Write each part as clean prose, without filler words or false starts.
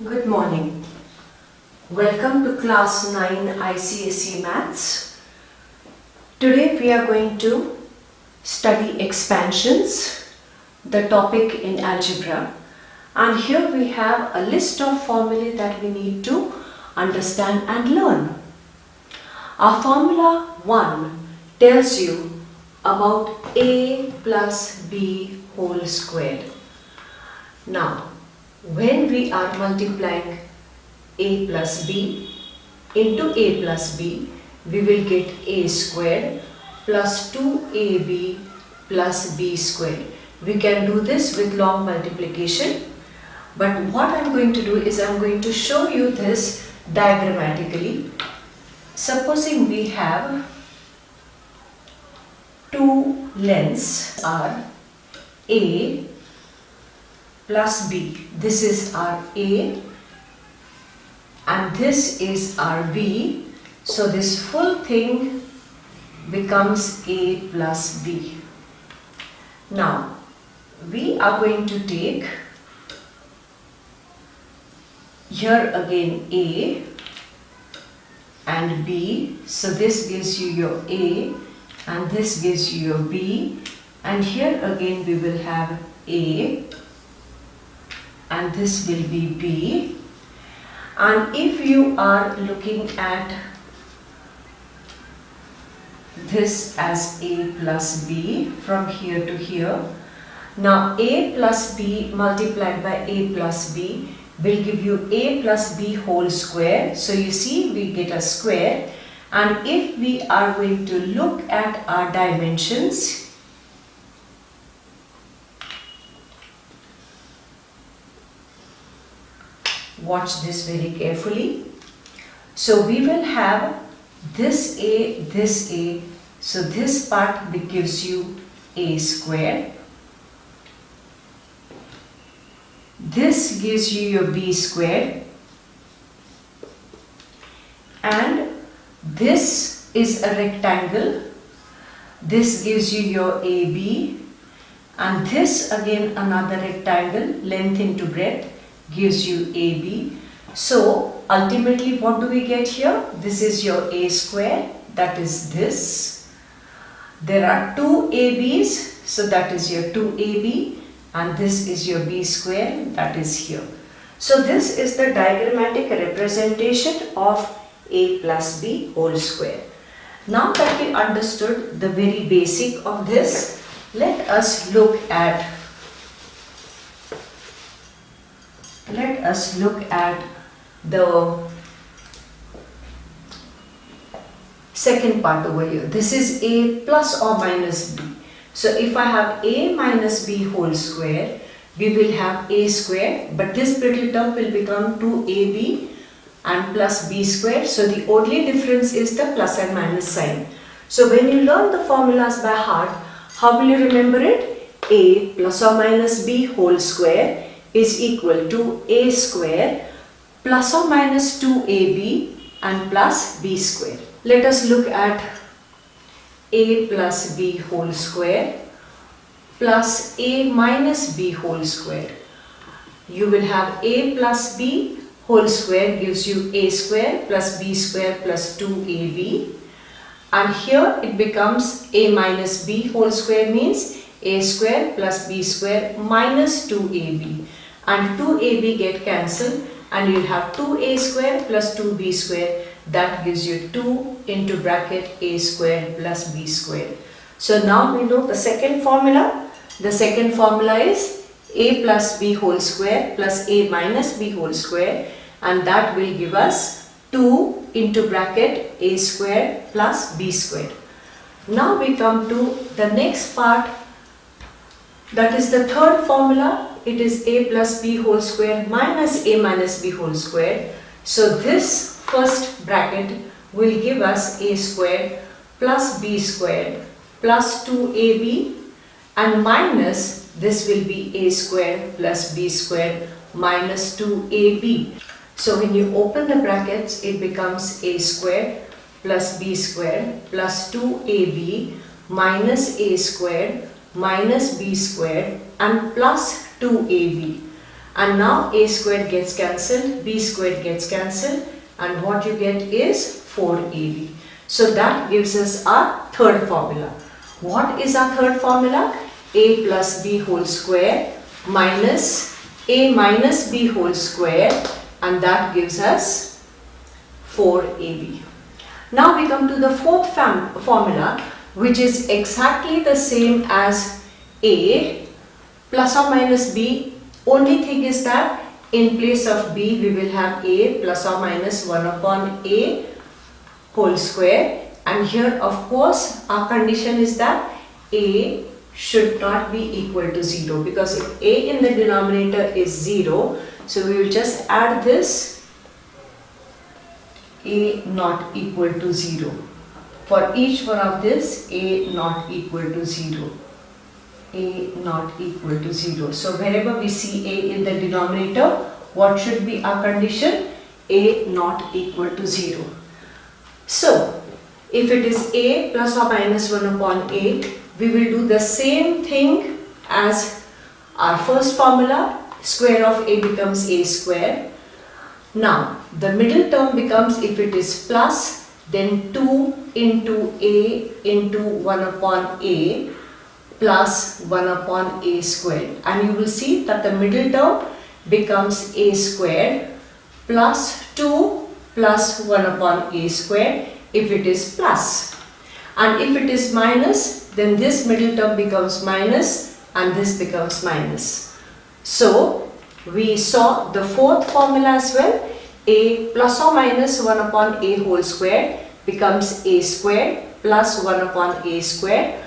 Good morning. Welcome to class 9 ICSE Maths. Today we are going to study expansions, the topic in algebra, and here we have a list of formulae that we need to understand and learn. Our formula 1 tells you about a plus b whole squared. Now, when we are multiplying a plus b into a plus b, we will get a squared plus 2ab plus b squared. We can do this with long multiplication, but what I am going to do is I am going to show you this diagrammatically. Supposing we have two lengths are a plus b. This is our a and this is our b. So this full thing becomes a plus b. Now we are going to take here again a and b. So this gives you your a and this gives you your b, and here again we will have a and this will be b. And if you are looking at this as a plus b from here to here, now a plus b multiplied by a plus b will give you a plus b whole square. So you see we get a square, and if we are going to look at our dimensions, watch this very carefully. So we will have this a, so this part gives you a square. This gives you your b square, and this is a rectangle. This gives you your AB, and this again another rectangle, length into breadth, gives you AB. So ultimately what do we get here? This is your a square, that is this. There are two ABs, so that is your 2AB, and this is your b square, that is here. So this is the diagrammatic representation of a plus b whole square. Now that we understood the very basic of this, let us look at the second part over here. This is a plus or minus b. So if I have a minus b whole square, we will have a square, but this little term will become 2ab and plus b square. So the only difference is the plus and minus sign. So when you learn the formulas by heart, how will you remember it? A plus or minus b whole square is equal to a square plus or minus 2ab and plus b square. Let us look at a plus b whole square plus a minus b whole square. You will have a plus b whole square gives you a square plus b square plus 2ab, and here it becomes a minus b whole square means a square plus b square minus 2ab, and 2ab get cancelled and you will have 2a square plus 2b square, that gives you 2 into bracket a square plus b square. So now we know the second formula. The second formula is a plus b whole square plus a minus b whole square, and that will give us 2 into bracket a square plus b square. Now we come to the next part, that is the third formula. It is a plus b whole square minus a minus b whole square. So this first bracket will give us a square plus b squared plus 2ab, and minus this will be a square plus b squared minus 2ab. So when you open the brackets, it becomes a square plus b squared plus 2ab minus a squared minus b squared and plus 2ab. and now a squared gets cancelled, b squared gets cancelled, and what you get is 4ab. So that gives us our third formula. What is our third formula? A plus b whole square minus a minus b whole square, and that gives us 4ab. Now we come to the fourth formula, which is exactly the same as a plus or minus b. Only thing is that in place of b we will have a plus or minus 1 upon a whole square, and here of course our condition is that a should not be equal to 0, because if a in the denominator is 0, so we will just add this a not equal to 0. For each one of this, a not equal to 0. A not equal to 0. So wherever we see a in the denominator, what should be our condition? A not equal to 0. So if it is a plus or minus 1 upon a, we will do the same thing as our first formula. Square of a becomes a square. Now the middle term becomes, if it is plus, then 2 into a into 1 upon a plus 1 upon a squared, and you will see that the middle term becomes a squared plus 2 plus 1 upon a squared if it is plus, and if it is minus, then this middle term becomes minus and this becomes minus. So we saw the fourth formula as well. A plus or minus 1 upon a whole square becomes a squared plus 1 upon a squared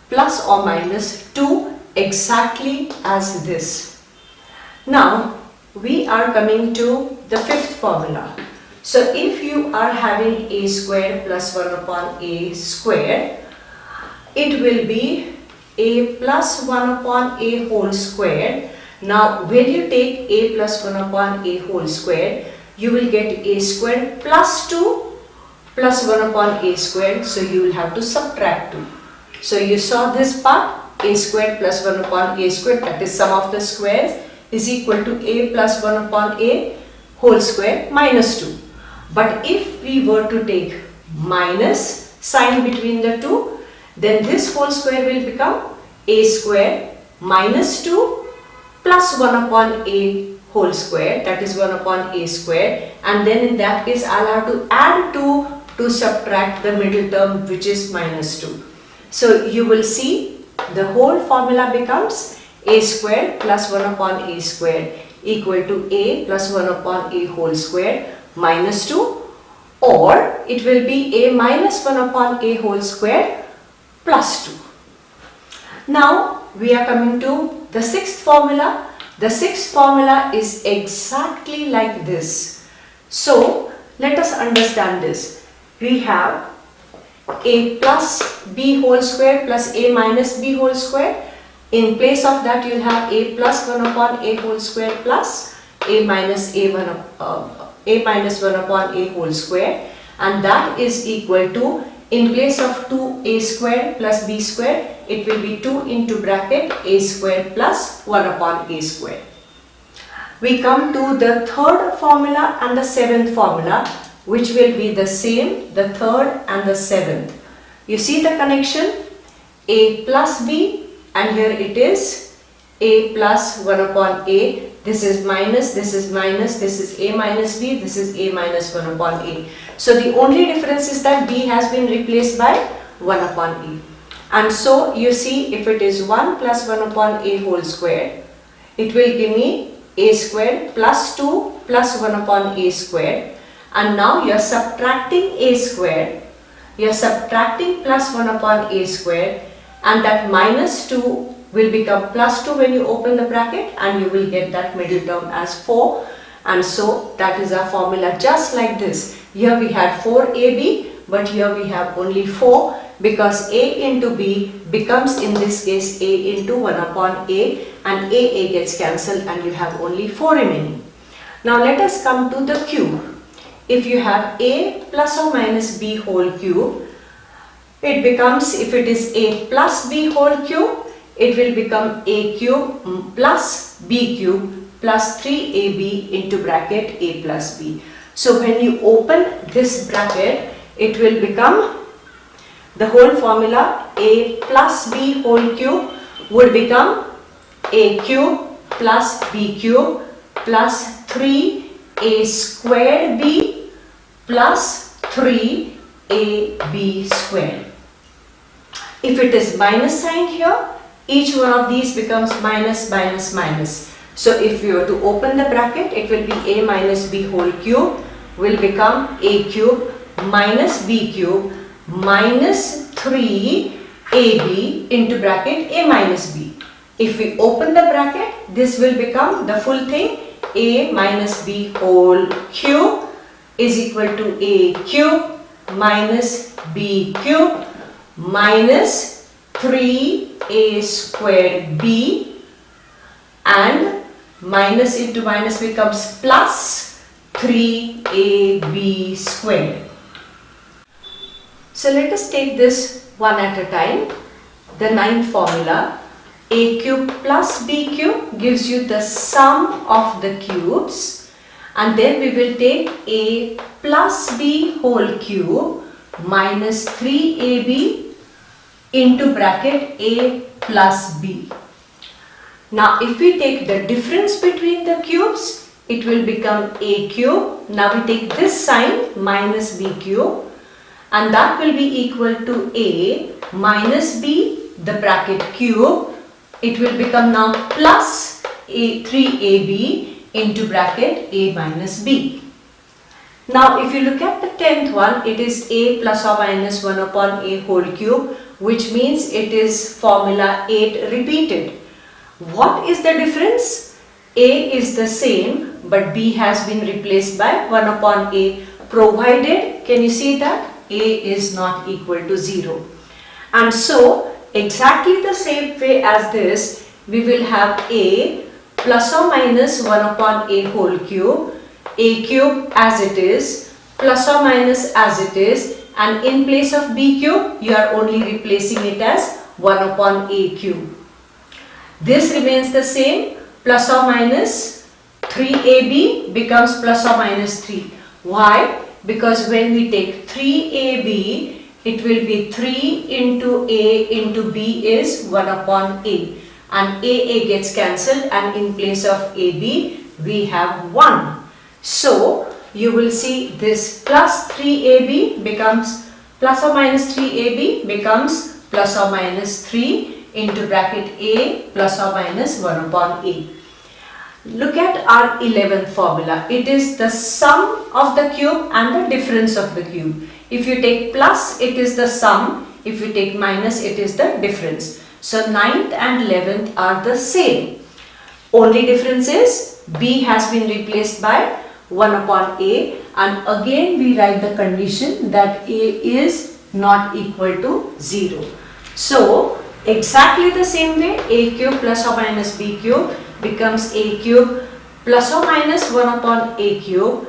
plus or minus 2, exactly as this. Now we are coming to the fifth formula. So if you are having a square plus 1 upon a square, it will be a plus 1 upon a whole square. Now when you take a plus 1 upon a whole square, you will get a square plus 2 plus 1 upon a square, so you will have to subtract 2. So you saw this part, a square plus 1 upon a square, that is sum of the squares, is equal to a plus 1 upon a whole square minus 2. But if we were to take minus sign between the two, then this whole square will become a square minus 2 plus 1 upon a whole square, that is 1 upon a square, and then in that case I'll have to add 2 to subtract the middle term, which is minus 2. So you will see the whole formula becomes a square plus 1 upon a square equal to a plus 1 upon a whole square minus 2, or it will be a minus 1 upon a whole square plus 2. Now we are coming to the sixth formula. The sixth formula is exactly like this. So let us understand this. We have a plus b whole square plus a minus b whole square. In place of that you will have a plus 1 upon a whole square plus a minus 1 upon a whole square, and that is equal to, in place of 2a square plus b square, it will be 2 into bracket a square plus 1 upon a square. We come to the third formula and the seventh formula, which will be the same, the third and the seventh. You see the connection, a plus b, and here it is a plus 1 upon a. This is minus, this is minus, this is a minus b, this is a minus 1 upon a. So the only difference is that b has been replaced by 1 upon a. And so you see, if it is 1 plus 1 upon a whole square, it will give me a square plus 2 plus 1 upon a square. And now you are subtracting a square, you are subtracting plus 1 upon a square, and that minus 2 will become plus 2 when you open the bracket, and you will get that middle term as 4. And so that is our formula, just like this. Here we had 4ab, but here we have only 4, because a into b becomes in this case a into 1 upon a, and a gets cancelled and you have only 4 remaining. Now let us come to the cube. If you have a plus or minus b whole cube, it becomes, if it is a plus b whole cube, it will become a cube plus b cube plus 3ab into bracket a plus b. So when you open this bracket, it will become the whole formula a plus b whole cube would become a cube plus b cube plus 3a squared b plus 3ab squared. If it is minus sign here, each one of these becomes minus, minus, minus. So if you were to open the bracket, it will be a minus b whole cube will become a cube minus b cube minus 3ab into bracket a minus b. If we open the bracket, this will become the full thing a minus b whole cube is equal to a cube minus b cube minus 3a squared b, and minus into minus becomes plus 3ab squared. So let us take this one at a time. The ninth formula, a cube plus b cube gives you the sum of the cubes, and then we will take a plus b whole cube minus 3ab into bracket a plus b. Now if we take the difference between the cubes, it will become a cube. Now we take this sign minus b cube, and that will be equal to a minus b, the bracket cube. It will become now plus a 3ab into bracket a minus b. Now if you look at the 10th one, it is a plus or minus 1 upon a whole cube, which means it is formula 8 repeated. What is the difference? A is the same, but b has been replaced by 1 upon a, provided, can you see that? A is not equal to 0. And so exactly the same way as this, we will have a plus or minus 1 upon a whole cube, a cube as it is, plus or minus as it is, and in place of b cube, you are only replacing it as 1 upon a cube. This remains the same, plus or minus 3ab becomes plus or minus 3. Why? Because when we take 3ab, it will be 3 into a into b is 1 upon a, and a gets cancelled, and in place of ab we have 1. So you will see this plus 3ab becomes plus or minus 3ab becomes plus or minus 3 into bracket a plus or minus 1 upon a. Look at our 11th formula. It is the sum of the cube and the difference of the cube. If you take plus, it is the sum. If you take minus, it is the difference. So 9th and 11th are the same. Only difference is b has been replaced by 1 upon a, and again we write the condition that a is not equal to 0. So exactly the same way, a cube plus or minus b cube becomes a cube plus or minus 1 upon a cube.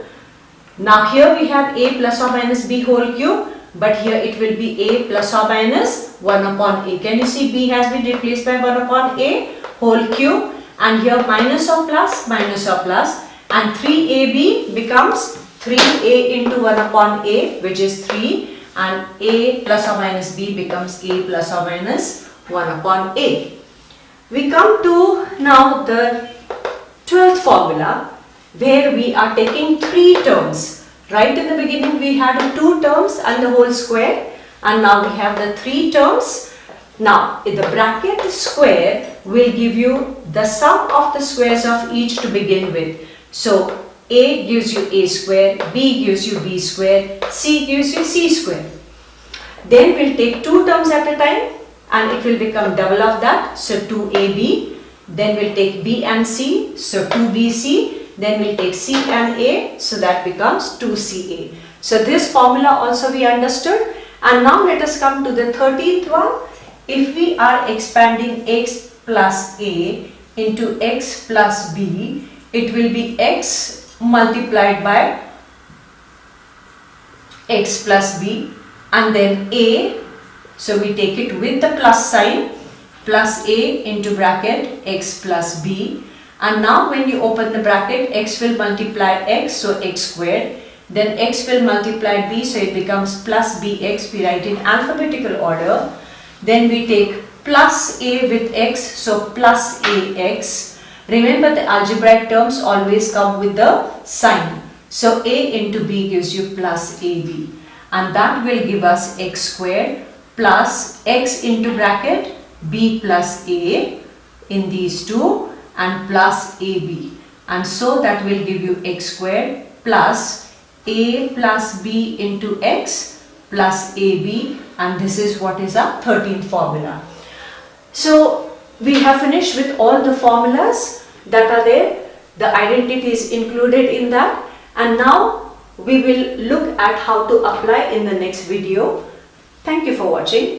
Now here we have a plus or minus b whole cube, but here it will be a plus or minus 1 upon a. Can you see b has been replaced by 1 upon a whole cube, and here minus or plus, and 3ab becomes 3a into 1 upon a, which is 3, and a plus or minus b becomes a plus or minus 1 upon a. We come to now the 12th formula, where we are taking 3 terms. Right in the beginning we had 2 terms and the whole square, and now we have the 3 terms. Now in the bracket square will give you the sum of the squares of each to begin with. So a gives you a square, b gives you b square, c gives you c square. Then we'll take 2 terms at a time, and it will become double of that, so 2ab. Then we'll take b and c, so 2bc. Then we'll take c and a, so that becomes 2ca. So this formula also we understood. And now let us come to the 13th one. If we are expanding x plus a into x plus b, it will be x multiplied by x plus b, and then a, so we take it with the plus sign, plus a into bracket x plus b, And now when you open the bracket, x will multiply x, so x squared. Then x will multiply b, so it becomes plus bx. We write in alphabetical order. Then we take plus a with x, so plus ax. Remember, the algebraic terms always come with the sign. So a into b gives you plus ab. And that will give us x squared plus x into bracket b plus a in these two and plus ab. And so that will give you x squared plus a plus b into x plus ab, and this is what is our 13th formula. So we have finished with all the formulas that are there, the identities included in that, and now we will look at how to apply in the next video. Thank you for watching.